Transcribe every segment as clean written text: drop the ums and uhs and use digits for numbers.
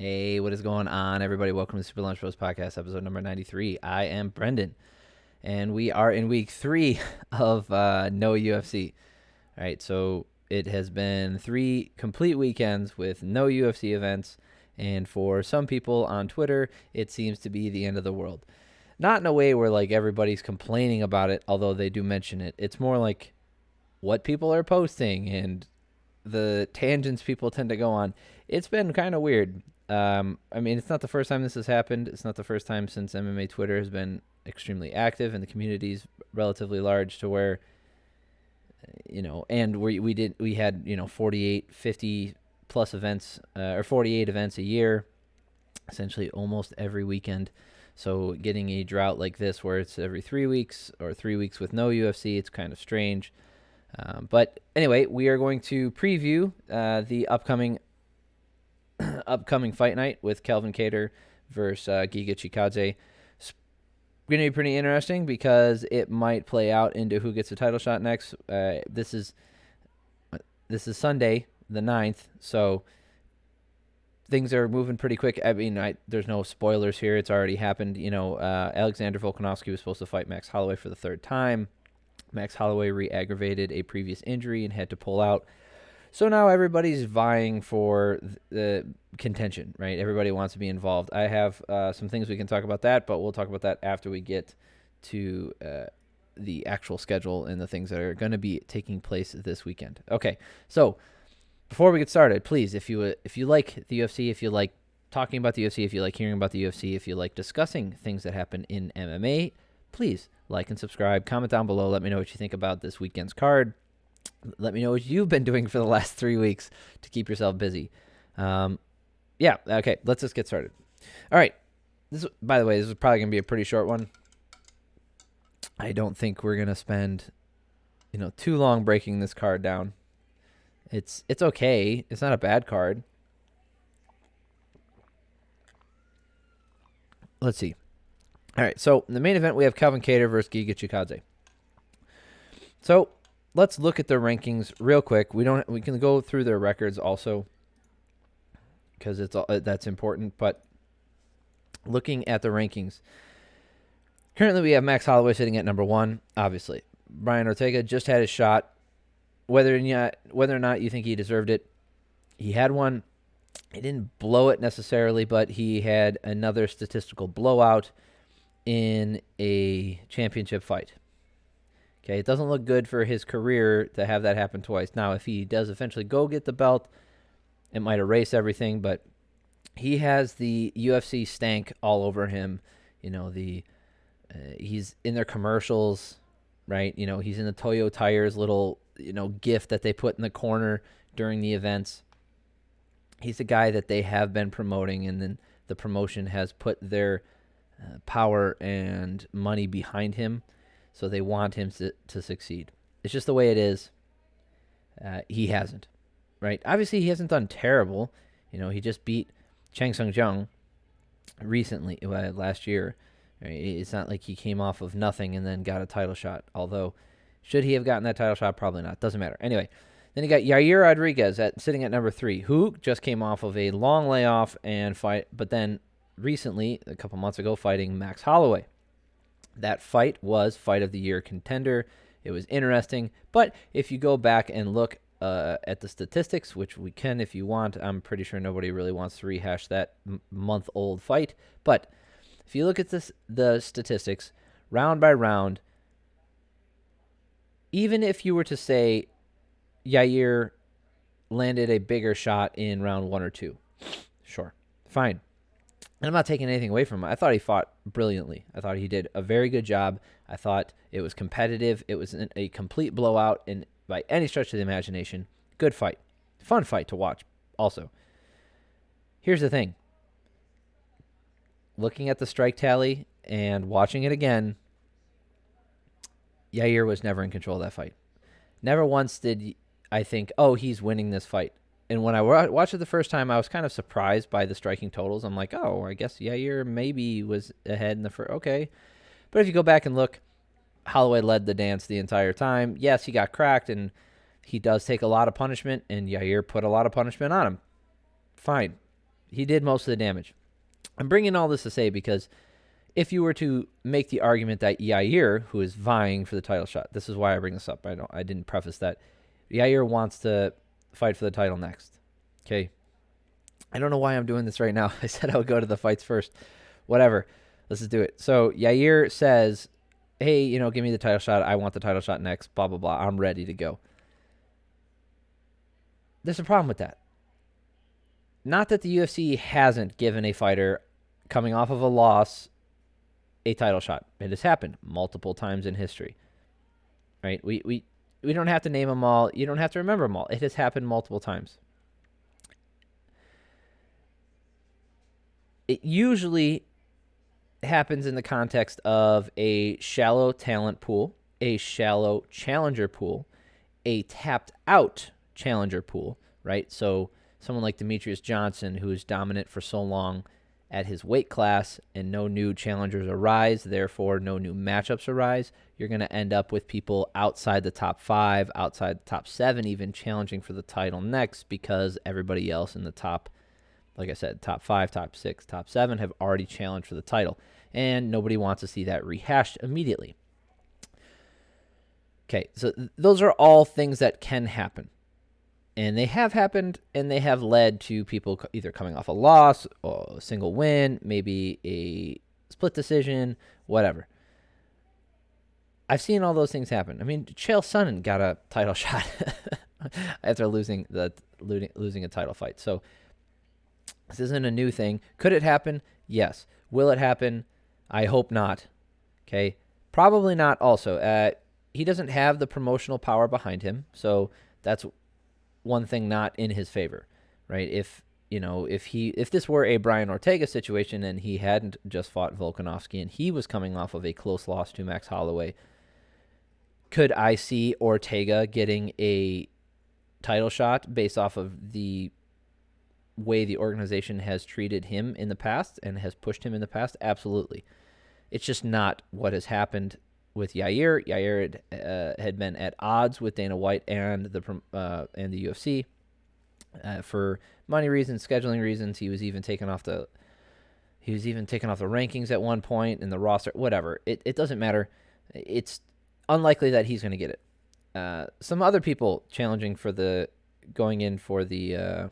Hey, what is going on, everybody? Welcome to Super Lunch Bros Podcast, episode number 93. I am Brendan, and we are in week 3 of no UFC. All right, so it has been 3 complete weekends with no UFC events, and for some people on Twitter, it seems to be the end of the world. Not in a way where like everybody's complaining about it, although they do mention it. It's more like what people are posting and the tangents people tend to go on. It's been kind of weird. I mean, it's not the first time this has happened. It's not the first time since MMA Twitter has been extremely active and the community's relatively large to where, and we had 48, 50 plus events, or 48 events a year, essentially almost every weekend. So getting a drought like this where it's every 3 weeks or 3 weeks with no UFC, it's kind of strange. But anyway, we are going to preview the upcoming fight night with Kattar versus Giga Chikadze. It's going to be pretty interesting because it might play out into who gets the title shot next. This is Sunday, the 9th, so things are moving pretty quick. I mean, there's no spoilers here. It's already happened. Alexander Volkanovski was supposed to fight Max Holloway for the third time. Max Holloway re-aggravated a previous injury and had to pull out. So now everybody's vying for the contention, right? Everybody wants to be involved. I have some things we can talk about that, but we'll talk about that after we get to the actual schedule and the things that are going to be taking place this weekend. Okay, so before we get started, please, if you like the UFC, if you like talking about the UFC, if you like hearing about the UFC, if you like discussing things that happen in MMA, please like and subscribe. Comment down below. Let me know what you think about this weekend's card. Let me know what you've been doing for the last 3 weeks to keep yourself busy. Okay, let's just get started. All right. By the way, this is probably going to be a pretty short one. I don't think we're going to spend, too long breaking this card down. It's okay. It's not a bad card. Let's see. All right, so in the main event, we have Kattar versus Giga Chikadze. So let's look at their rankings real quick. We can go through their records also because that's important. But looking at the rankings, currently we have Max Holloway sitting at number 1. Obviously, Brian Ortega just had his shot. Whether or not you think he deserved it, he had one. He didn't blow it necessarily, but he had another statistical blowout in a championship fight. Okay, it doesn't look good for his career to have that happen twice. Now, if he does eventually go get the belt, it might erase everything, but he has the UFC stank all over him. He's in their commercials, right? He's in the Toyo Tires little, gift that they put in the corner during the events. He's a guy that they have been promoting, and then the promotion has put their power and money behind him, so they want him to succeed. It's just the way it is. He hasn't, right? Obviously, he hasn't done terrible. He just beat Chang Zhang recently, last year. Right? It's not like he came off of nothing and then got a title shot, although should he have gotten that title shot? Probably not. Doesn't matter. Anyway, then you got Yair Rodriguez sitting at number 3, who just came off of a long layoff and fight, but then recently, a couple months ago, fighting Max Holloway. That fight was Fight of the Year contender. It was interesting, but if you go back and look at the statistics, which we can if you want, I'm pretty sure nobody really wants to rehash that month-old fight, but if you look at the statistics, round by round, even if you were to say Yair landed a bigger shot in round 1 or 2, sure, fine. And I'm not taking anything away from him. I thought he fought brilliantly. I thought he did a very good job. I thought it was competitive. It was a complete blowout and by any stretch of the imagination. Good fight. Fun fight to watch also. Here's the thing. Looking at the strike tally and watching it again, Yair was never in control of that fight. Never once did I think, oh, he's winning this fight. And when I watched it the first time, I was kind of surprised by the striking totals. I'm like, oh, I guess Yair maybe was ahead in the first. Okay. But if you go back and look, Holloway led the dance the entire time. Yes, he got cracked, and he does take a lot of punishment, and Yair put a lot of punishment on him. Fine. He did most of the damage. I'm bringing all this to say because if you were to make the argument that Yair, who is vying for the title shot, this is why I bring this up. I didn't preface that. Yair wants to fight for the title next. Okay. I don't know why I'm doing this right now. I said I would go to the fights first. Whatever. Let's just do it. So Yair says, hey, you know, give me the title shot. I want the title shot next. Blah, blah, blah. I'm ready to go. There's a problem with that. Not that the UFC hasn't given a fighter coming off of a loss a title shot. It has happened multiple times in history. Right? We don't have to name them all. You don't have to remember them all. It has happened multiple times. It usually happens in the context of a shallow talent pool, a shallow challenger pool, a tapped out challenger pool, right? So someone like Demetrius Johnson, who is dominant for so long at his weight class and no new challengers arise, therefore no new matchups arise, you're going to end up with people outside the top 5, outside the top 7, even challenging for the title next because everybody else in the top, like I said, top 5, top 6, top 7 have already challenged for the title. And nobody wants to see that rehashed immediately. Okay, so those are all things that can happen. And they have happened, and they have led to people either coming off a loss, or a single win, maybe a split decision, whatever. I've seen all those things happen. I mean, Chael Sonnen got a title shot after losing a title fight. So this isn't a new thing. Could it happen? Yes. Will it happen? I hope not. Okay. Probably not also. He doesn't have the promotional power behind him. So that's one thing not in his favor, right? If this were a Brian Ortega situation and he hadn't just fought Volkanovski and he was coming off of a close loss to Max Holloway, could I see Ortega getting a title shot based off of the way the organization has treated him in the past and has pushed him in the past? Absolutely. It's just not what has happened with Yair. Yair had been at odds with Dana White and the UFC for money reasons, scheduling reasons. He was even taken off the rankings at one point in the roster. Whatever. It doesn't matter. It's unlikely that he's going to get it. Some other people challenging for going in for the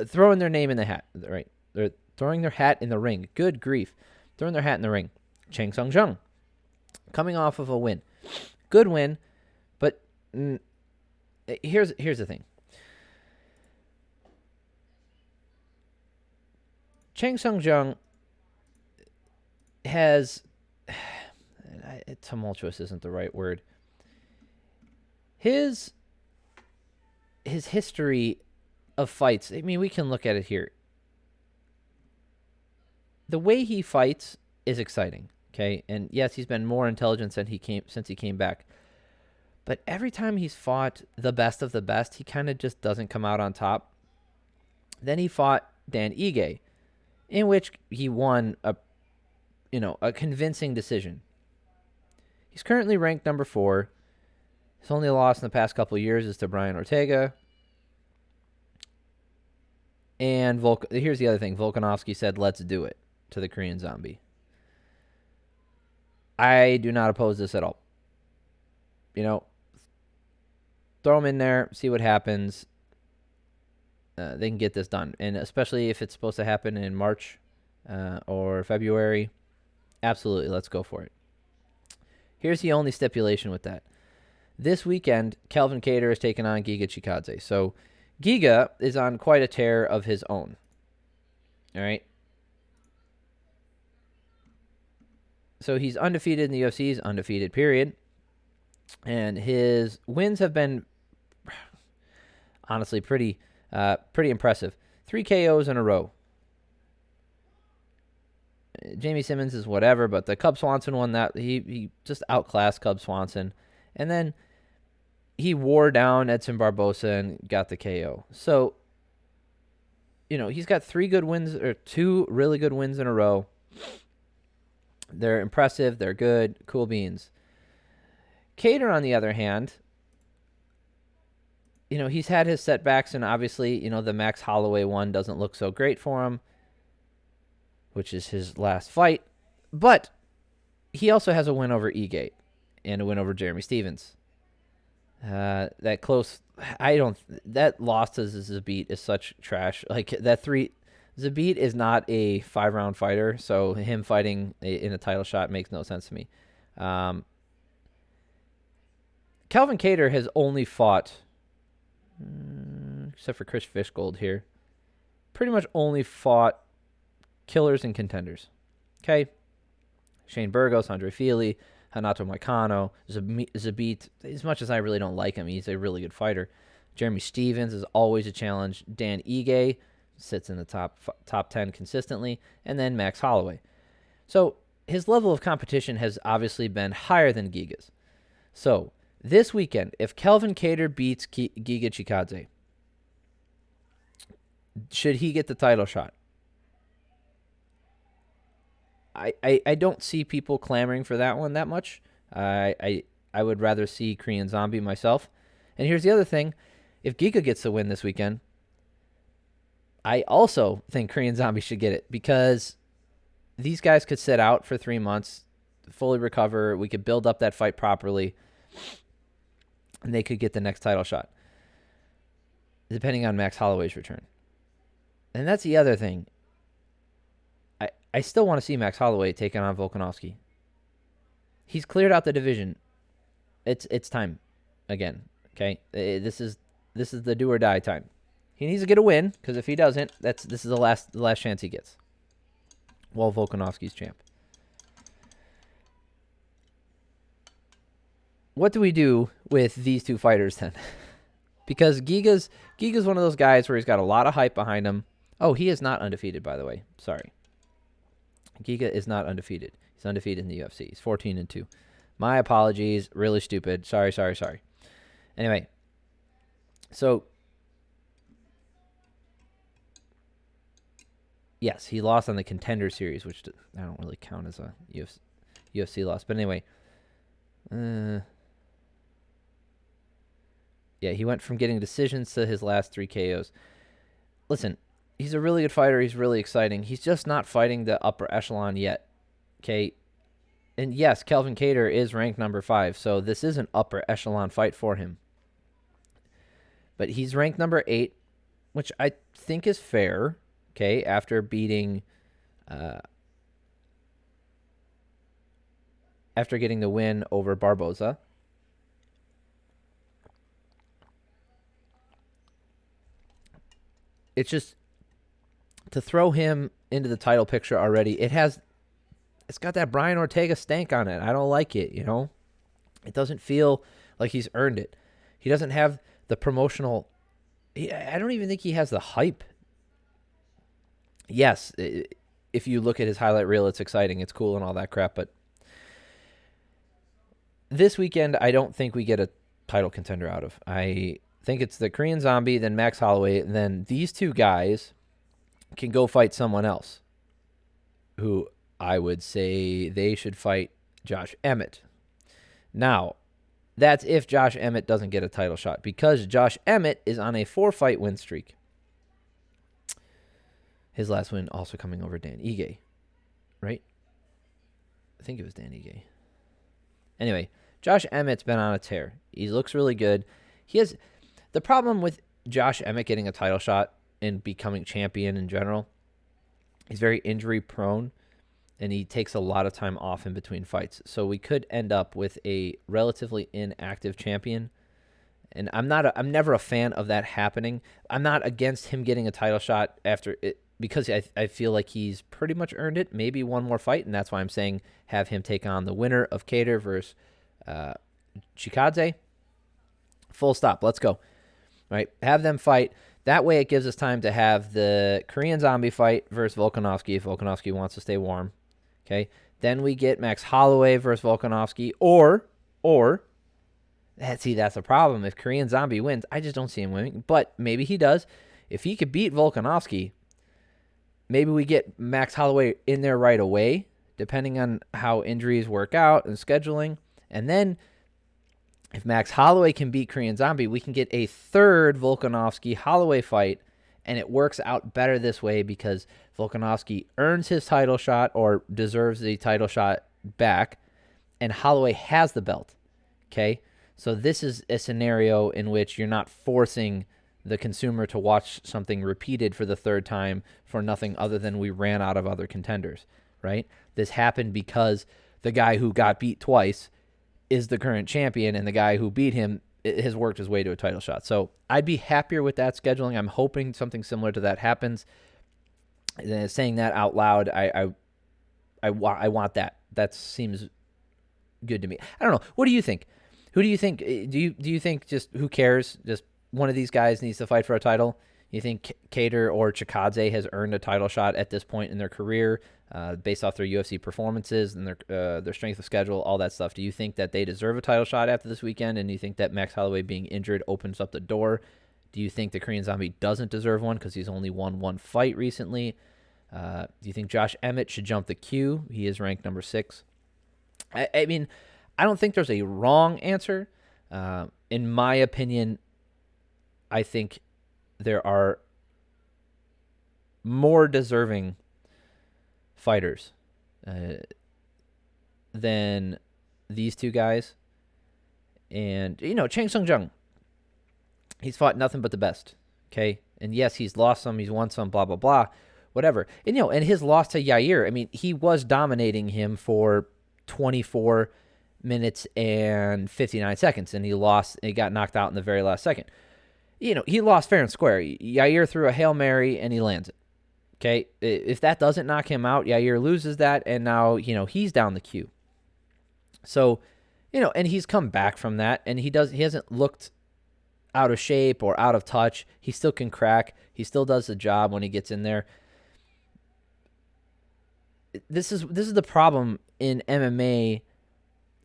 throwing their name in the hat, right? They're throwing their hat in the ring. Good grief. Throwing their hat in the ring. Chang Zhang, coming off of a win. Good win, but here's the thing. Chang Zhang has... tumultuous isn't the right word. His history of fights, I mean, we can look at it here. The way he fights is exciting, okay? And yes, he's been more intelligent since he came back. But every time he's fought the best of the best, he kind of just doesn't come out on top. Then he fought Dan Ige, in which he won a convincing decision. He's currently ranked number 4. His only loss in the past couple of years is to Brian Ortega. And here's the other thing. Vulkanovsky said, let's do it, to the Korean Zombie. I do not oppose this at all. Throw him in there, see what happens. They can get this done. And especially if it's supposed to happen in March or February, absolutely, let's go for it. Here's the only stipulation with that. This weekend, Kelvin Kattar is taking on Giga Chikadze. So Giga is on quite a tear of his own. All right. So he's undefeated in the UFC. He's undefeated, period. And his wins have been, honestly, pretty impressive. 3 KOs in a row. Jamie Simmons is whatever, but the Cub Swanson one, that he just outclassed Cub Swanson. And then he wore down Edson Barbosa and got the KO. So, he's got 3 good wins, or 2 really good wins in a row. They're impressive. They're good. Cool beans. Kattar, on the other hand, he's had his setbacks, and obviously, the Max Holloway one doesn't look so great for him, which is his last fight. But he also has a win over Ige and a win over Jeremy Stevens. That loss to Zabit is such trash. Like Zabit is not a 5-round fighter, so him fighting in a title shot makes no sense to me. Calvin Kattar has only fought, except for Chris Fishgold here, pretty much only fought killers and contenders. Okay? Shane Burgos, Andre Fili, Hanato Moicano, Zabit. As much as I really don't like him, he's a really good fighter. Jeremy Stevens is always a challenge. Dan Ige sits in the top 10 consistently. And then Max Holloway. So his level of competition has obviously been higher than Giga's. So this weekend, if Calvin Kattar beats Giga Chikadze, should he get the title shot? I don't see people clamoring for that one that much. I would rather see Korean Zombie myself. And here's the other thing. If Giga gets the win this weekend, I also think Korean Zombie should get it, because these guys could sit out for 3 months, fully recover. We could build up that fight properly, and they could get the next title shot, depending on Max Holloway's return. And that's the other thing. I still want to see Max Holloway taking on Volkanovski. He's cleared out the division. It's time again. Okay, this is the do or die time. He needs to get a win, because if he doesn't, this is the last chance he gets while Volkanovski's champ. What do we do with these two fighters then? Because Giga's one of those guys where he's got a lot of hype behind him. Oh, he is not undefeated, by the way. Sorry. Giga is not undefeated. He's undefeated in the UFC. He's 14-2. My apologies. Really stupid. Sorry. Anyway, so yes, he lost on the Contender Series, which I don't really count as a UFC loss. But anyway, yeah, he went from getting decisions to his last 3 KOs. Listen, he's a really good fighter. He's really exciting. He's just not fighting the upper echelon yet. Okay. And yes, Calvin Kattar is ranked number 5, so this is an upper echelon fight for him. But he's ranked number 8, which I think is fair. Okay, after beating, after getting the win over Barboza. It's just, to throw him into the title picture already, it's got that Brian Ortega stank on it. I don't like it, It doesn't feel like he's earned it. He doesn't have the promotional... I don't even think he has the hype. Yes, if you look at his highlight reel, it's exciting, it's cool and all that crap, but this weekend, I don't think we get a title contender out of. I think it's the Korean Zombie, then Max Holloway, and then these two guys can go fight someone else who I would say they should fight Josh Emmett. Now, that's if Josh Emmett doesn't get a title shot, because Josh Emmett is on a 4-fight win streak. His last win also coming over Dan Ige, right? I think it was Dan Ige. Anyway, Josh Emmett's been on a tear. He looks really good. The problem with Josh Emmett getting a title shot and becoming champion in general, he's very injury prone, and he takes a lot of time off in between fights. So we could end up with a relatively inactive champion. And I'm never a fan of that happening. I'm not against him getting a title shot after it, because I feel like he's pretty much earned it. Maybe one more fight, and that's why I'm saying have him take on the winner of Kattar versus Chikadze. Full stop. Let's go. All right, have them fight. That way it gives us time to have the Korean Zombie fight versus Vulkanovsky if Volkanovski wants to stay warm. Okay, then we get Max Holloway versus Volkanovski, or that's a problem. If Korean Zombie wins, I just don't see him winning, but maybe he does. If he could beat Volkanovski, maybe we get Max Holloway in there right away, depending on how injuries work out and scheduling. And then If Max Holloway can beat Korean Zombie, we can get a third Volkanovski-Holloway fight, and it works out better this way because Volkanovski earns his title shot or deserves the title shot back, and Holloway has the belt. Okay? So this is a scenario in which you're not forcing the consumer to watch something repeated for the third time for nothing other than we ran out of other contenders, right? This happened because the guy who got beat twice is the current champion, and the guy who beat him has worked his way to a title shot. So I'd be happier with that scheduling. I'm hoping something similar to that happens. And saying that out loud, I want that. That seems good to me. I don't know. What do you think? Who do you think? Do you think just who cares? Just one of these guys needs to fight for a title? You think Kattar or Chikadze has earned a title shot at this point in their career, based off their UFC performances and their strength of schedule, all that stuff? Do you think that they deserve a title shot after this weekend? And do you think that Max Holloway being injured opens up the door? Do you think the Korean Zombie doesn't deserve one because he's only won one fight recently? Do you think Josh Emmett should jump the queue? He is ranked number 6. I mean, I don't think there's a wrong answer. In my opinion, I think there are more deserving fighters than these two guys. And, Chang Zhang, he's fought nothing but the best, okay? And yes, he's lost some, he's won some, blah, blah, blah, whatever. And, and his loss to Yair, I mean, he was dominating him for 24 minutes and 59 seconds, and he got knocked out in the very last second. He lost fair and square. Yair threw a Hail Mary, and he lands it. Okay? If that doesn't knock him out, Yair loses that, and now, he's down the queue. So, and he's come back from that, and he hasn't looked out of shape or out of touch. He still can crack. He still does the job when he gets in there. This is the problem in MMA,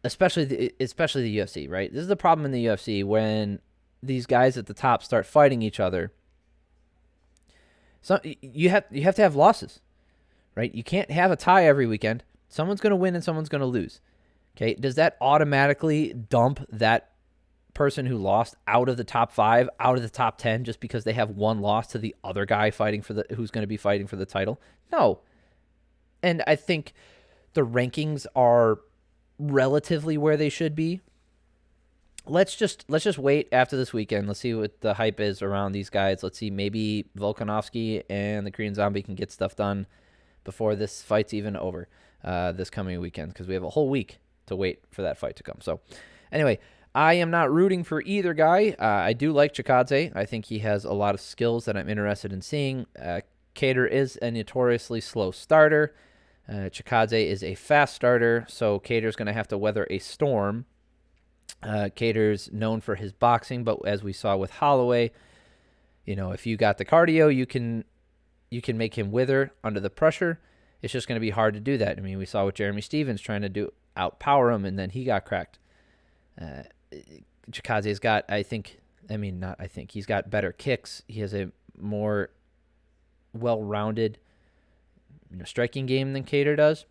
especially the UFC, right? This is the problem in the UFC when these guys at the top start fighting each other. So you have to have losses, right? You can't have a tie every weekend. Someone's going to win and someone's going to lose. Okay, does that automatically dump that person who lost out of the top 5, out of the top 10, just because they have one loss to the other guy who's going to be fighting for the title? No. And I think the rankings are relatively where they should be. Let's just wait after this weekend. Let's see what the hype is around these guys. Let's see, maybe Volkanovski and the Korean Zombie can get stuff done before this fight's even over this coming weekend, because we have a whole week to wait for that fight to come. So anyway, I am not rooting for either guy. I do like Chikadze. I think he has a lot of skills that I'm interested in seeing. Kattar is a notoriously slow starter. Chikadze is a fast starter, so Kattar's going to have to weather a storm. Kattar's known for his boxing, but as we saw with Holloway, if you got the cardio, you can make him wither under the pressure. It's just going to be hard to do that. I mean, we saw with Jeremy Stevens trying to outpower him, and then he got cracked. Chikadze's got, he's got better kicks. He has a more well-rounded striking game than Kattar does.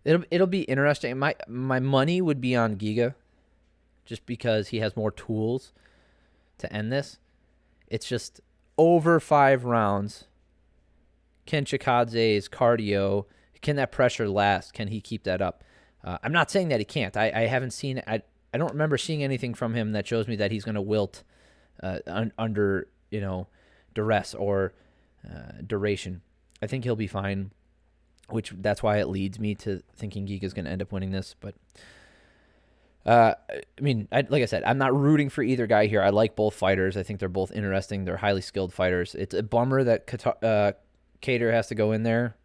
It'll be interesting. My money would be on Giga, just because he has more tools to end this. It's just over 5 rounds. Can Chikadze's cardio, can that pressure last? Can he keep that up? I'm not saying that he can't. I haven't seen. I don't remember seeing anything from him that shows me that he's going to wilt under duress or duration. I think he'll be fine. That's why it leads me to thinking Giga's going to end up winning this. But, like I said, I'm not rooting for either guy here. I like both fighters. I think they're both interesting. They're highly skilled fighters. It's a bummer that Kattar has to go in there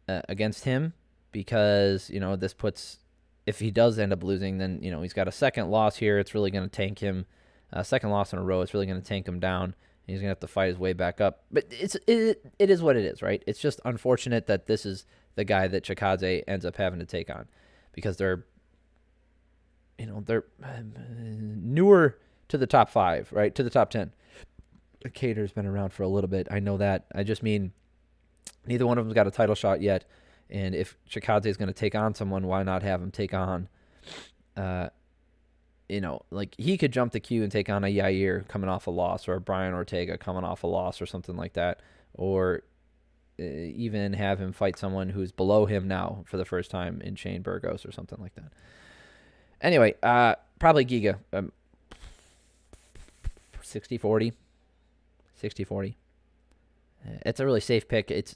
against him, because, this puts, if he does end up losing, then, he's got a second loss here. It's really going to tank him. Second loss in a row. It's really going to tank him down. He's going to have to fight his way back up. But it is what it is, right? It's just unfortunate that this is the guy that Chikadze ends up having to take on, because they're newer to the top 5, right? To the top 10. Kattar's been around for a little bit. I know that. I just mean neither one of them's got a title shot yet. And if Chikadze is going to take on someone, why not have him take on like he could jump the queue and take on a Yair coming off a loss, or a Brian Ortega coming off a loss, or something like that, or even have him fight someone who's below him now for the first time in Shane Burgos or something like that. Anyway, probably Giga. 60-40. 60-40. It's a really safe pick. It's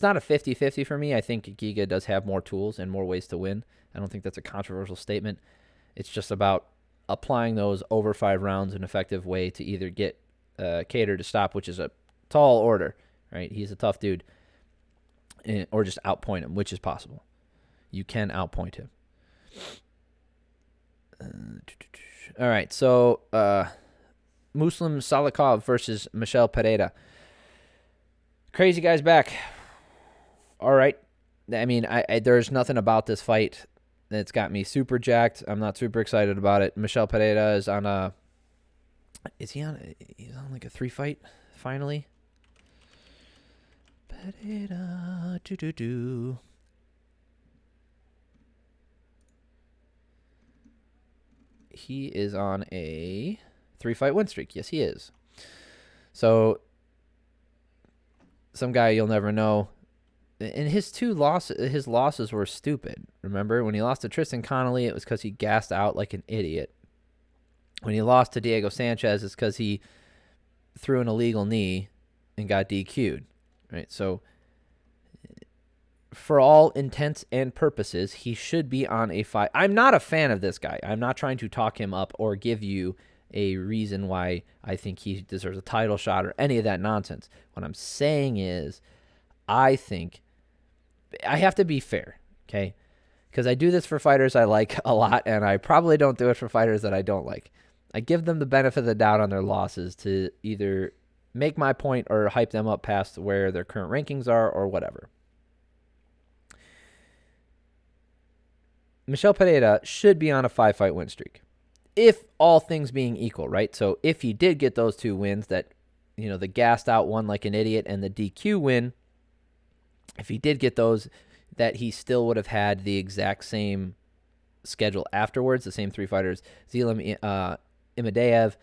not a 50-50 for me. I think Giga does have more tools and more ways to win. I don't think that's a controversial statement. It's just about applying those over 5 rounds in an effective way to either get Kattar to stop, which is a tall order, right? He's a tough dude. Or just outpoint him, which is possible. You can outpoint him. All right, so Muslim Salikov versus Michel Pereira. Crazy guy's back. All right. I mean, I there's nothing about this fight that's got me super jacked. I'm not super excited about it. Michel Pereira is on a... He's on like a 3-fight, finally. Pereira, do. He is on a 3-fight win streak. Yes, he is. So, some guy you'll never know. And his losses were stupid. Remember, when he lost to Tristan Connolly, it was because he gassed out like an idiot. When he lost to Diego Sanchez, it's because he threw an illegal knee and got DQ'd. Right? So, for all intents and purposes, he should be on a fight. I'm not a fan of this guy. I'm not trying to talk him up or give you a reason why I think he deserves a title shot or any of that nonsense. What I'm saying is, I think I have to be fair, okay? Because I do this for fighters I like a lot, and I probably don't do it for fighters that I don't like. I give them the benefit of the doubt on their losses to either make my point or hype them up past where their current rankings are or whatever. Michel Pereira should be on a 5-fight win streak, if all things being equal, right? So if he did get those 2 wins, that, the gassed out one like an idiot and the DQ win, if he did get those, that he still would have had the exact same schedule afterwards, the same 3 fighters, Zelim Imadeev,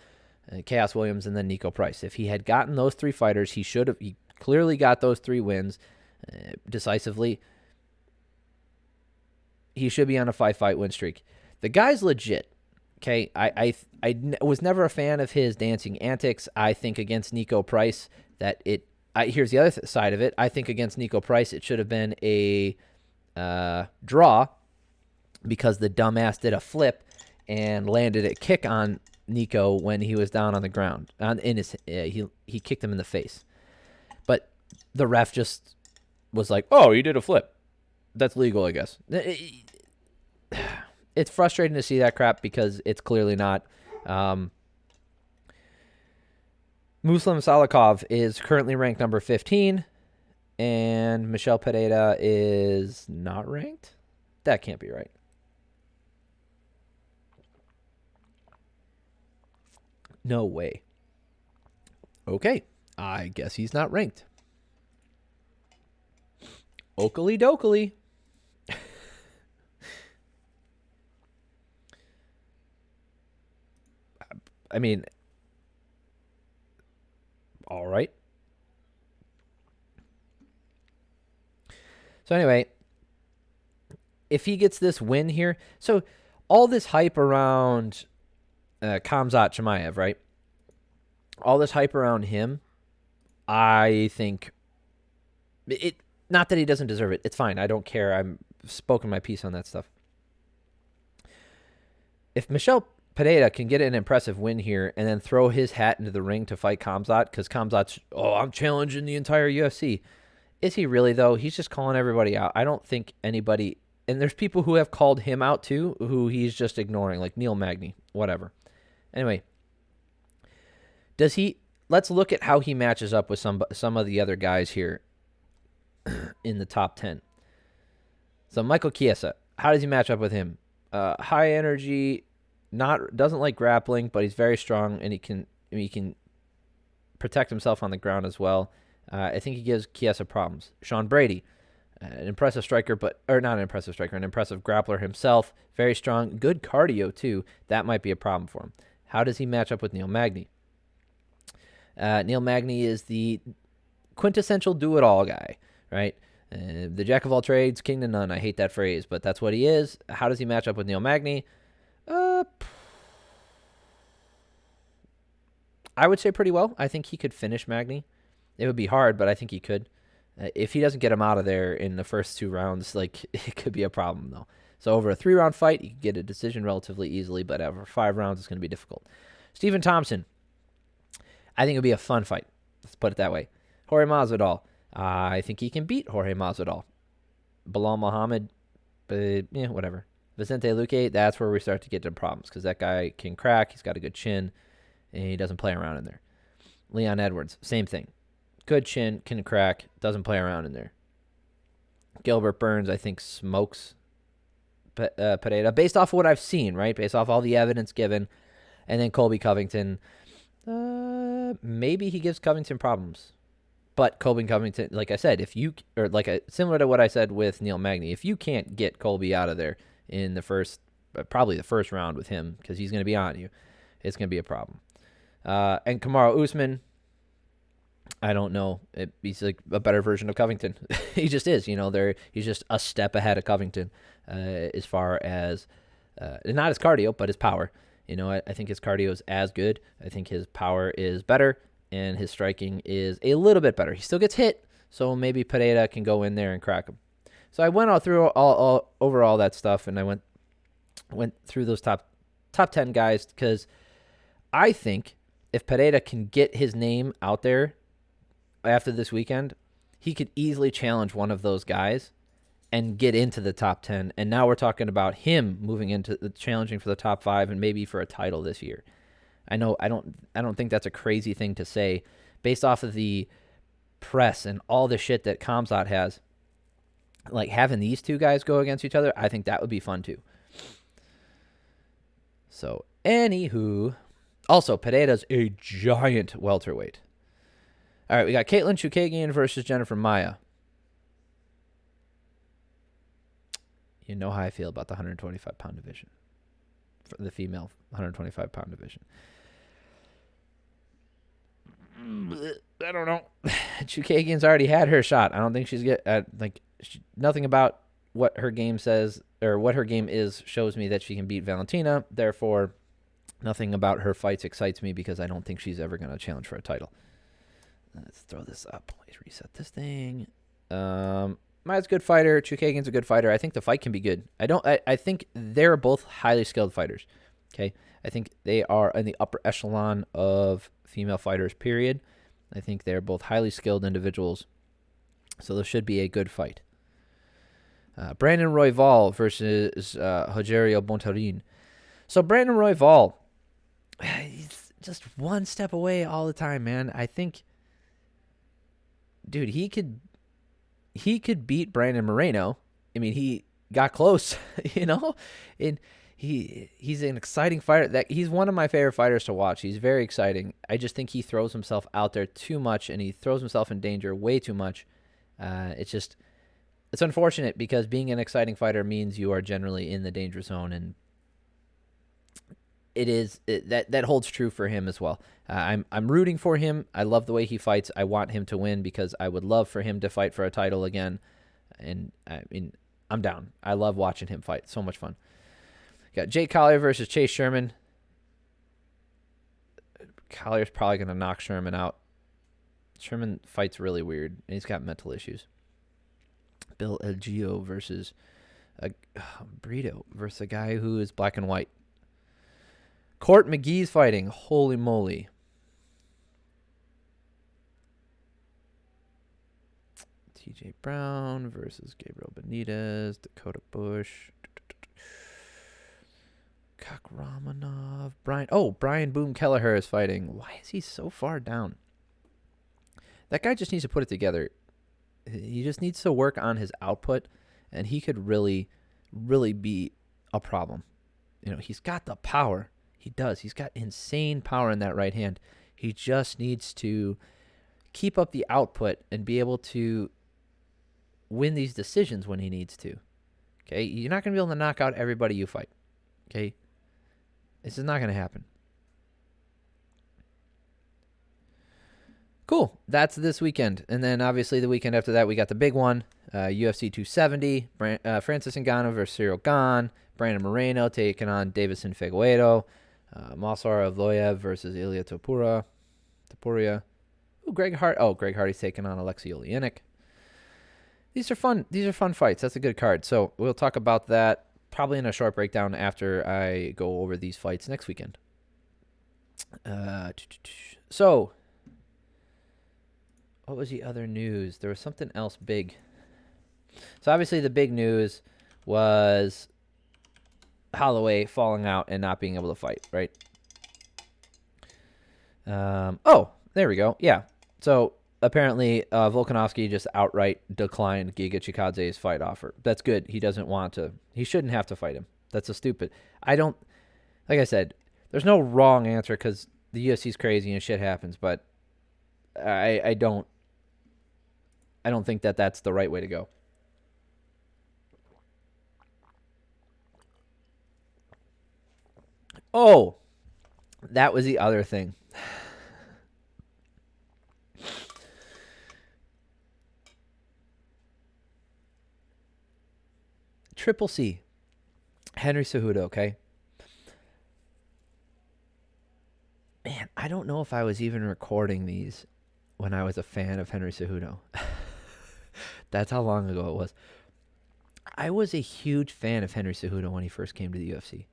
Chaos Williams, and then Nico Price. If he had gotten those 3 fighters, he clearly got those 3 wins decisively. He should be on a 5-fight win streak. The guy's legit. Okay, I was never a fan of his dancing antics. I think against Nico Price that here's the other side of it. I think against Nico Price it should have been a draw because the dumbass did a flip and landed a kick on Nico when he was down on the ground. He kicked him in the face. But the ref just was like, "Oh, you did a flip. That's legal, I guess." It's frustrating to see that crap because it's clearly not. Muslim Salikov is currently ranked number 15, and Michel Pereira is not ranked? That can't be right. No way. Okay, I guess he's not ranked. Oakley dokley. I mean, all right. So anyway, if he gets this win here, so all this hype around Khamzat Chimaev, right? All this hype around him, I think it. Not that he doesn't deserve it. It's fine. I don't care. I've spoken my piece on that stuff. If Michel Pereira can get an impressive win here and then throw his hat into the ring to fight Khamzat, because Khamzat's, I'm challenging the entire UFC. Is he really, though? He's just calling everybody out. I don't think anybody, and there's people who have called him out too, who he's just ignoring, like Neil Magny, whatever. Anyway, let's look at how he matches up with some of the other guys here in the top 10. So Michael Chiesa, how does he match up with him? High energy, doesn't like grappling, but he's very strong, and he can protect himself on the ground as well. I think he gives Chiesa problems. Sean Brady, An impressive striker, or not an impressive striker, an impressive grappler himself. Very strong, good cardio too. That might be a problem for him. How does he match up with Neil Magny? Neil Magny is the quintessential do-it-all guy, right? The jack of all trades, king to none. I hate that phrase, but that's what he is. How does he match up with Neil Magny? I would say pretty well. I think he could finish Magny. It would be hard, but I think he could. If he doesn't get him out of there in the first 2 rounds, like, it could be a problem, though. So over a 3-round fight, he could get a decision relatively easily, but over 5 rounds, it's going to be difficult. Stephen Thompson, I think it would be a fun fight. Let's put it that way. Jorge Masvidal, I think he can beat Jorge Masvidal. Bilal Muhammad, whatever. Vicente Luque, that's where we start to get to problems, because that guy can crack. He's got a good chin, and he doesn't play around in there. Leon Edwards, same thing. Good chin, can crack, doesn't play around in there. Gilbert Burns, I think, smokes Pereira, based off of what I've seen, right? Based off all the evidence given. And then Colby Covington, maybe he gives Covington problems. But Colby Covington, like I said, similar to what I said with Neil Magny, if you can't get Colby out of there in probably the first round with him, because he's going to be on you, it's going to be a problem. And Kamaru Usman, I don't know. He's like a better version of Covington. He just is. He's just a step ahead of Covington as far as not his cardio, but his power. I think his cardio is as good. I think his power is better, and his striking is a little bit better. He still gets hit, so maybe Pereira can go in there and crack him. So I went through all that stuff, and I went through those top 10 guys, because I think if Pereira can get his name out there after this weekend, he could easily challenge one of those guys and get into the top 10. And now we're talking about him moving into the challenging for the top 5 and maybe for a title this year. I know I don't think that's a crazy thing to say based off of the press and all the shit that Khamzat has. Like, having these 2 guys go against each other, I think that would be fun too. So, anywho, also Pereira's a giant welterweight. All right, we got Caitlyn Chukagian versus Jennifer Maia. You know how I feel about the 125-pound division, for the female 125-pound division. I don't know. Chukagian's already had her shot. I don't think she's nothing about what her game says or what her game is shows me that she can beat Valentina. Therefore, nothing about her fights excites me, because I don't think she's ever going to challenge for a title. Let's throw this up. Let's reset this thing. Maia's a good fighter. Chukagian's a good fighter. I think the fight can be good. I think they're both highly skilled fighters. Okay. I think they are in the upper echelon of female fighters, period. I think they're both highly skilled individuals. So this should be a good fight. Brandon Royval versus Rogerio Bontorin. So Brandon Royval, he's just one step away all the time, man. I think, dude, he could beat Brandon Moreno. I mean, he got close, and he's an exciting fighter. He's one of my favorite fighters to watch. He's very exciting. I just think he throws himself out there too much, and he throws himself in danger way too much. It's unfortunate, because being an exciting fighter means you are generally in the danger zone, and that holds true for him as well. I'm rooting for him. I love the way he fights. I want him to win, because I would love for him to fight for a title again. And I mean, I'm down. I love watching him fight. So much fun. Got Jake Collier versus Chase Sherman. Collier's probably going to knock Sherman out. Sherman fights really weird, and he's got mental issues. Bill Elgio versus Brito versus a guy who is black and white. Court McGee's fighting. Holy moly. TJ Brown versus Gabriel Benitez. Dakota Bush. Kakramanov. Brian Boom Kelleher is fighting. Why is he so far down? That guy just needs to put it together. He just needs to work on his output, and he could really, really be a problem. He's got the power. He does. He's got insane power in that right hand. He just needs to keep up the output and be able to win these decisions when he needs to. Okay, you're not going to be able to knock out everybody you fight. Okay, this is not going to happen. Cool. That's this weekend. And then obviously the weekend after that, we got the big one, UFC 270, Francis Ngannou versus Cyril Gane, Brandon Moreno taking on Davison Figueiredo, Masar Evloev versus Ilya Topuria. Greg Hardy's taking on Alexei Oleinik. These are fun. These are fun fights. That's a good card. So we'll talk about that probably in a short breakdown after I go over these fights next weekend. So what was the other news? There was something else big. So obviously the big news was Holloway falling out and not being able to fight, right? There we go. Yeah. So apparently Volkanovski just outright declined Giga Chikadze's fight offer. That's good. He doesn't want to. He shouldn't have to fight him. That's a stupid. Like I said, there's no wrong answer because the UFC's crazy and shit happens, but I don't think that that's the right way to go. Oh, that was the other thing. Triple C, Henry Cejudo, okay? Man, I don't know if I was even recording these when I was a fan of Henry Cejudo. That's how long ago it was. I was a huge fan of Henry Cejudo when he first came to the UFC.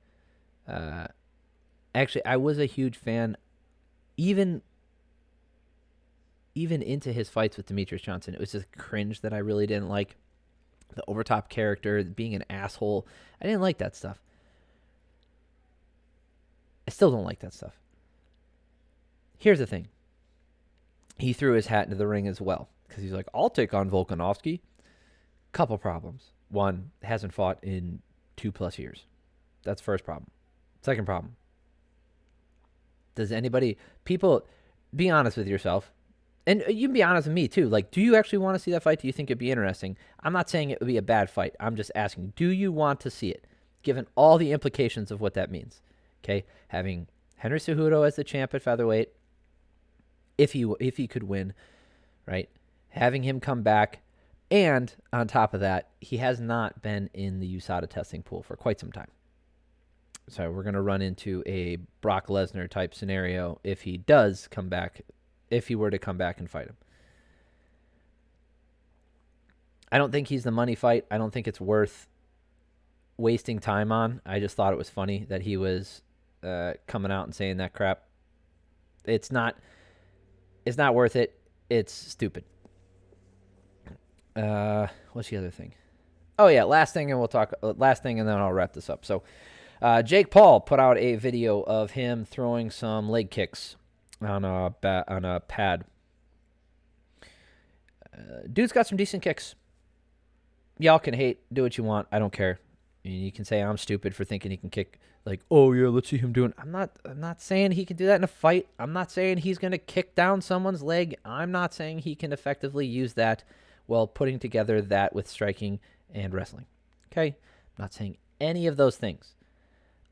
Actually, I was a huge fan even into his fights with Demetrius Johnson. It was just cringe that I really didn't like. The overtop character, being an asshole. I didn't like that stuff. I still don't like that stuff. Here's the thing. He threw his hat into the ring as well. Because he's like, I'll take on Volkanovski. Couple problems. One, hasn't fought in 2+ years. That's the first problem. Second problem. People, be honest with yourself. And you can be honest with me, too. Like, do you actually want to see that fight? Do you think it'd be interesting? I'm not saying it would be a bad fight. I'm just asking, do you want to see it? Given all the implications of what that means. Okay? Having Henry Cejudo as the champ at featherweight, if he could win, right? Having him come back. And on top of that, he has not been in the USADA testing pool for quite some time. So we're going to run into a Brock Lesnar type scenario if he does come back. If he were to come back and fight him. I don't think he's the money fight. I don't think it's worth wasting time on. I just thought it was funny that he was coming out and saying that crap. It's not worth it. It's stupid. What's the other thing? Oh yeah, last thing and then I'll wrap this up. So Jake Paul put out a video of him throwing some leg kicks on a pad. Dude's got some decent kicks. Y'all can hate, do what you want. I don't care. You can say I'm stupid for thinking he can kick. Like, oh yeah, let's see him doing. I'm not saying he can do that in a fight. I'm not saying he's gonna kick down someone's leg. I'm not saying he can effectively use that while putting together that with striking and wrestling. Okay, I'm not saying any of those things.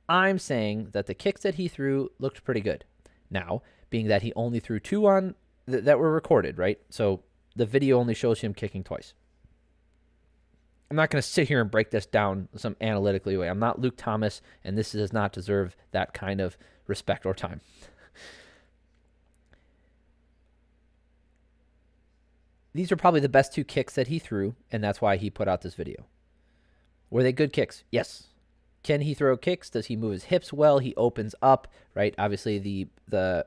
I'm saying that the kicks that he threw looked pretty good. Now, being that he only threw 2 on that were recorded, right? So the video only shows him kicking twice. I'm not going to sit here and break this down some analytically way. I'm not Luke Thomas, and this does not deserve that kind of respect or time. These are probably the best 2 kicks that he threw, and that's why he put out this video. Were they good kicks? Yes. Can he throw kicks? Does he move his hips well? He opens up, right? Obviously, the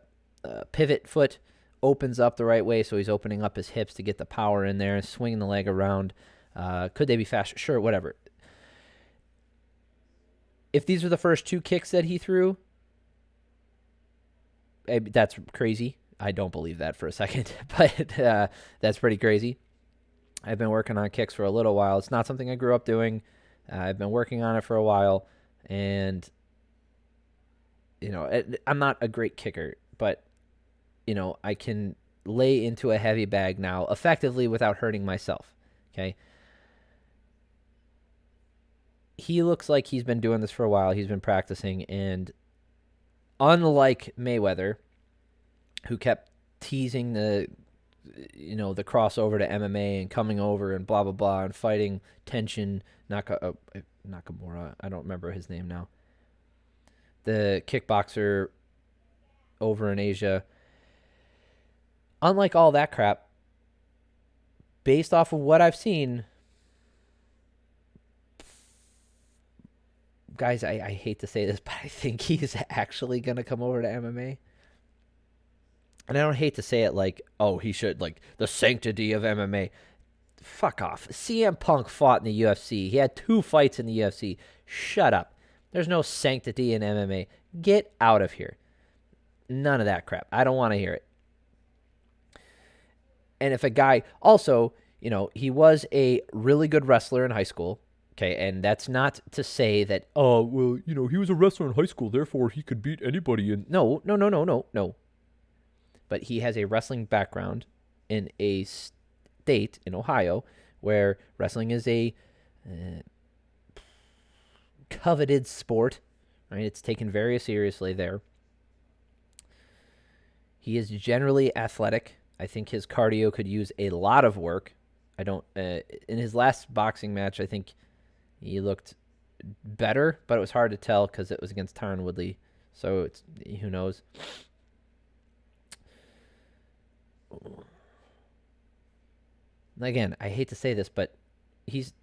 pivot foot opens up the right way, so he's opening up his hips to get the power in there and swinging the leg around. Could they be faster? Sure, whatever. If these are the first 2 kicks that he threw, that's crazy. I don't believe that for a second, but that's pretty crazy. I've been working on kicks for a little while. It's not something I grew up doing. I've been working on it for a while, and I'm not a great kicker, but I can lay into a heavy bag now effectively without hurting myself. Okay, he looks like he's been doing this for a while. He's been practicing, and unlike Mayweather, who kept teasing the crossover to MMA and coming over and blah blah blah and fighting tension Nakamura, I don't remember his name now, the kickboxer over in Asia. Unlike all that crap, based off of what I've seen, guys, I hate to say this, but I think he's actually going to come over to MMA. And I don't hate to say it like, oh, he should, like, the sanctity of MMA. Fuck off. CM Punk fought in the UFC. He had 2 fights in the UFC. Shut up. There's no sanctity in MMA. Get out of here. None of that crap. I don't want to hear it. And if a guy, also, he was a really good wrestler in high school. Okay, and that's not to say that, oh, well, he was a wrestler in high school, therefore he could beat anybody. No. But he has a wrestling background in a state in Ohio where wrestling is a coveted sport, right? It's taken very seriously there. He is generally athletic. I think his cardio could use a lot of work. In his last boxing match, I think he looked better, but it was hard to tell because it was against Tyron Woodley. So who knows? Again, I hate to say this, but he's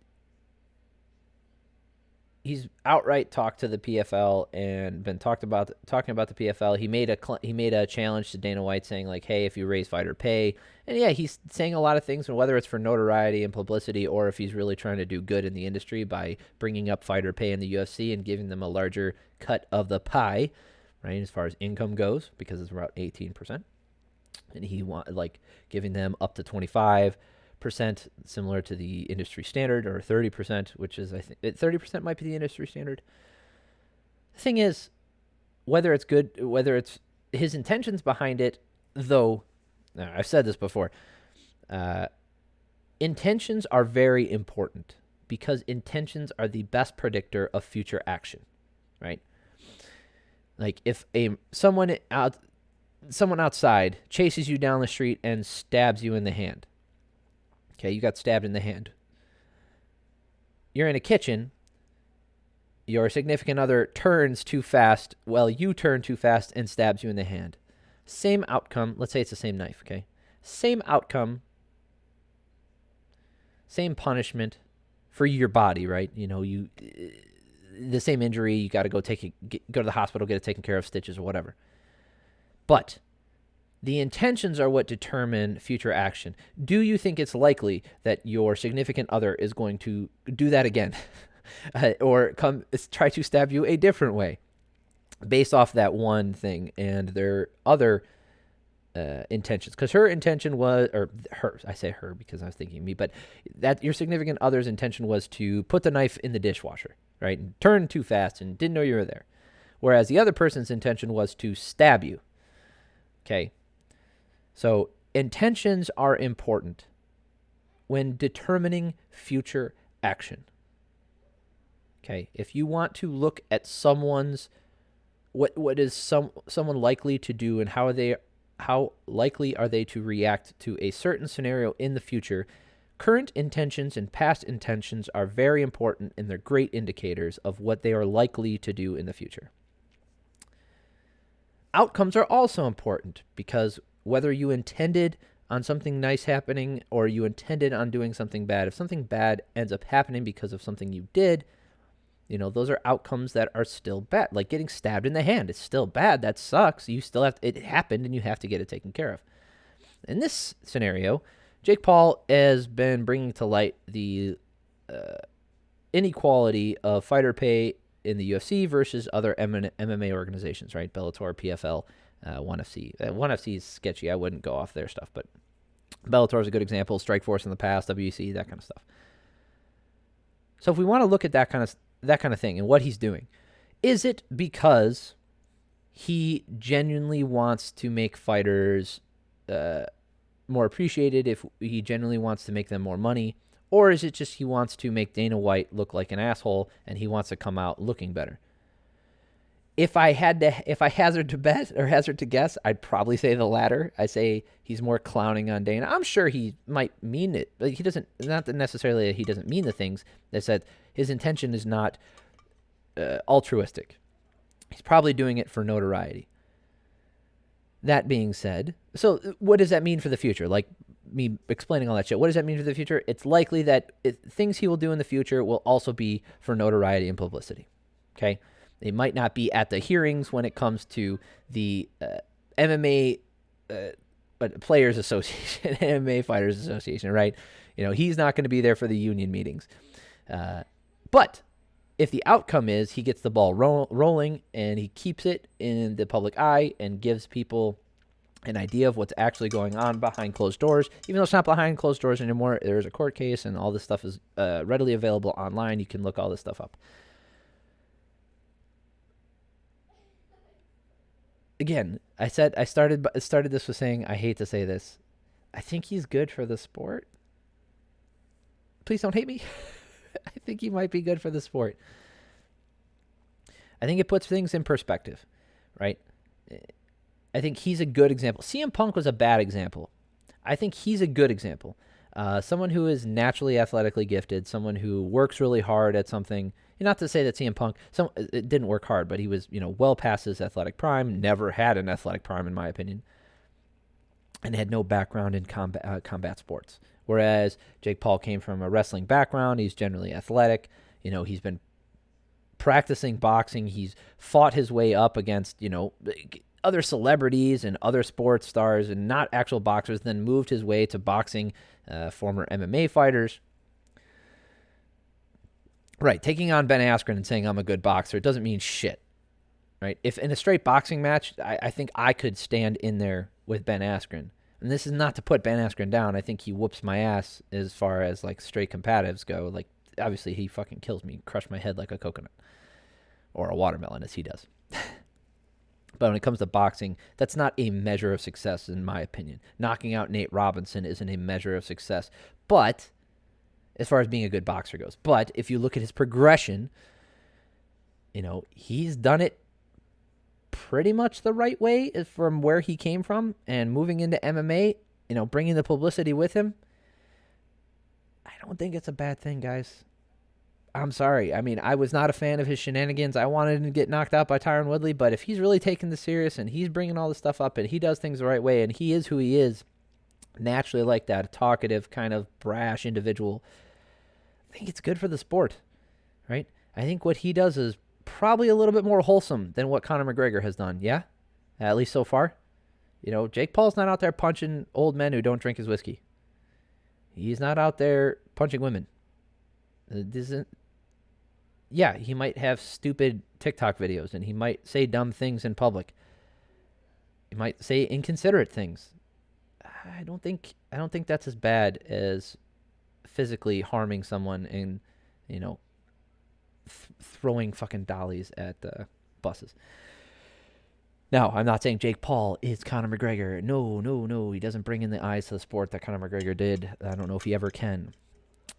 outright talked to the PFL and been talking about the PFL. He made a challenge to Dana White saying like, "Hey, if you raise fighter pay," and yeah, he's saying a lot of things, and whether it's for notoriety and publicity or if he's really trying to do good in the industry by bringing up fighter pay in the UFC and giving them a larger cut of the pie, right, as far as income goes, because it's about 18%, and he giving them up to 25%, similar to the industry standard, or 30%, which is, I think 30% might be the industry standard. The thing is, whether it's good, whether it's his intentions behind it, though, I've said this before, intentions are very important because intentions are the best predictor of future action, right? Like if someone outside chases you down the street and stabs you in the hand. Okay, you got stabbed in the hand. You're in a kitchen. Your significant other turns too fast. Well, you turn too fast and stabs you in the hand. Same outcome. Let's say it's the same knife, okay? Same outcome. Same punishment for your body, right? The same injury, you got to go to the hospital, get it taken care of, stitches or whatever. But the intentions are what determine future action. Do you think it's likely that your significant other is going to do that again or try to stab you a different way based off that one thing and their other intentions? Because her intention was, I say her because I was thinking me, but that your significant other's intention was to put the knife in the dishwasher, right? And turn too fast and didn't know you were there. Whereas the other person's intention was to stab you. Okay. So intentions are important when determining future action. Okay, if you want to look at someone's what is someone likely to do and how likely are they to react to a certain scenario in the future, current intentions and past intentions are very important and they're great indicators of what they are likely to do in the future. Outcomes are also important because whether you intended on something nice happening or you intended on doing something bad, if something bad ends up happening because of something you did, those are outcomes that are still bad. Like getting stabbed in the hand, it's still bad. That sucks. You still it happened and you have to get it taken care of. In this scenario, Jake Paul has been bringing to light the inequality of fighter pay in the UFC versus other MMA organizations, right? Bellator, PFL, ONE FC. ONE FC is sketchy. I wouldn't go off their stuff, but Bellator is a good example. Strikeforce in the past, WEC, that kind of stuff. So if we want to look at that kind of thing and what he's doing, is it because he genuinely wants to make fighters more appreciated, if he genuinely wants to make them more money, Or is it just he wants to make Dana White look like an asshole and he wants to come out looking better? If I hazard to guess, I'd probably say the latter. I say he's more clowning on Dana. I'm sure he might mean it, but he doesn't. Not that necessarily that he doesn't mean the things. They said his intention is not altruistic. He's probably doing it for notoriety. That being said, so what does that mean for the future? Like me explaining all that shit. What does that mean for the future? It's likely that things he will do in the future will also be for notoriety and publicity. Okay. They might not be at the hearings when it comes to the MMA Players Association, MMA Fighters Association, right? He's not going to be there for the union meetings. But if the outcome is he gets the ball rolling and he keeps it in the public eye and gives people an idea of what's actually going on behind closed doors, even though it's not behind closed doors anymore, there's a court case and all this stuff is readily available online. You can look all this stuff up. Again, I started this with saying, I hate to say this, I think he's good for the sport. Please don't hate me. I think he might be good for the sport. I think it puts things in perspective, right? I think he's a good example. CM Punk was a bad example. I think he's a good example. Someone who is naturally athletically gifted, someone who works really hard at something. Not to say that CM Punk it didn't work hard, but he was well past his athletic prime, never had an athletic prime in my opinion, and had no background in combat sports. Whereas Jake Paul came from a wrestling background. He's generally athletic. He's been practicing boxing. He's fought his way up against, other celebrities and other sports stars and not actual boxers, then moved his way to boxing, former MMA fighters. Right, taking on Ben Askren and saying I'm a good boxer, it doesn't mean shit, right? If in a straight boxing match, I think I could stand in there with Ben Askren. And this is not to put Ben Askren down. I think he whoops my ass as far as, like, straight combatives go. Like, obviously, he fucking kills me, crush my head like a coconut. Or a watermelon, as he does. But when it comes to boxing, that's not a measure of success, in my opinion. Knocking out Nate Robinson isn't a measure of success. But as far as being a good boxer goes. But if you look at his progression, he's done it pretty much the right way from where he came from and moving into MMA, bringing the publicity with him. I don't think it's a bad thing, guys. I'm sorry. I mean, I was not a fan of his shenanigans. I wanted him to get knocked out by Tyron Woodley, but if he's really taking this serious and he's bringing all this stuff up and he does things the right way and he is who he is, naturally like that, a talkative, kind of brash individual, I think it's good for the sport, right? I think what he does is probably a little bit more wholesome than what Conor McGregor has done, yeah? At least so far. Jake Paul's not out there punching old men who don't drink his whiskey. He's not out there punching women. Yeah, he might have stupid TikTok videos, and he might say dumb things in public. He might say inconsiderate things. I don't think that's as bad as physically harming someone and, throwing fucking dollies at buses. Now, I'm not saying Jake Paul is Conor McGregor. No. He doesn't bring in the eyes to the sport that Conor McGregor did. I don't know if he ever can.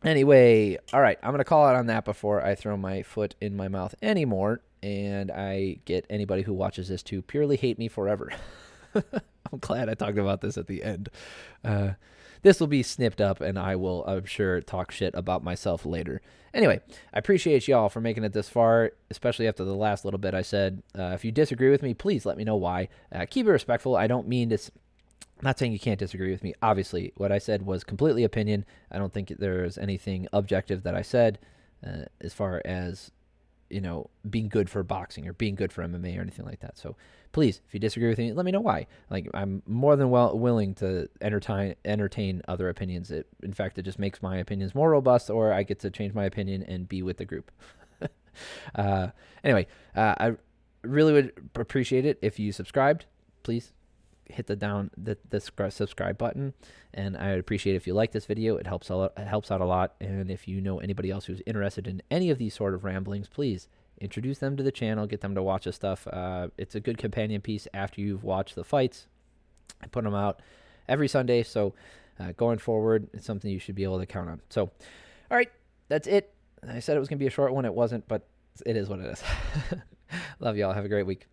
Anyway, all right, I'm going to call out on that before I throw my foot in my mouth anymore and I get anybody who watches this to purely hate me forever. I'm glad I talked about this at the end. This will be snipped up, and I will, I'm sure, talk shit about myself later. Anyway, I appreciate y'all for making it this far, especially after the last little bit I said. If you disagree with me, please let me know why. Keep it respectful. I don't mean to... I'm not saying you can't disagree with me. Obviously, what I said was completely opinion. I don't think there's anything objective that I said as far as, being good for boxing or being good for MMA or anything like that. So please, if you disagree with me, let me know why. Like, I'm more than willing to entertain other opinions. In fact, it just makes my opinions more robust, or I get to change my opinion and be with the group. Anyway, I really would appreciate it if you subscribed. Please hit the subscribe button, and I would appreciate it if you like this video. It helps out a lot. And if you know anybody else who's interested in any of these sort of ramblings, please introduce them to the channel, get them to watch the stuff. It's a good companion piece after you've watched the fights. I put them out every Sunday, so going forward, it's something you should be able to count on. So, all right, that's it. I said it was going to be a short one. It wasn't, but it is what it is. Love y'all. Have a great week.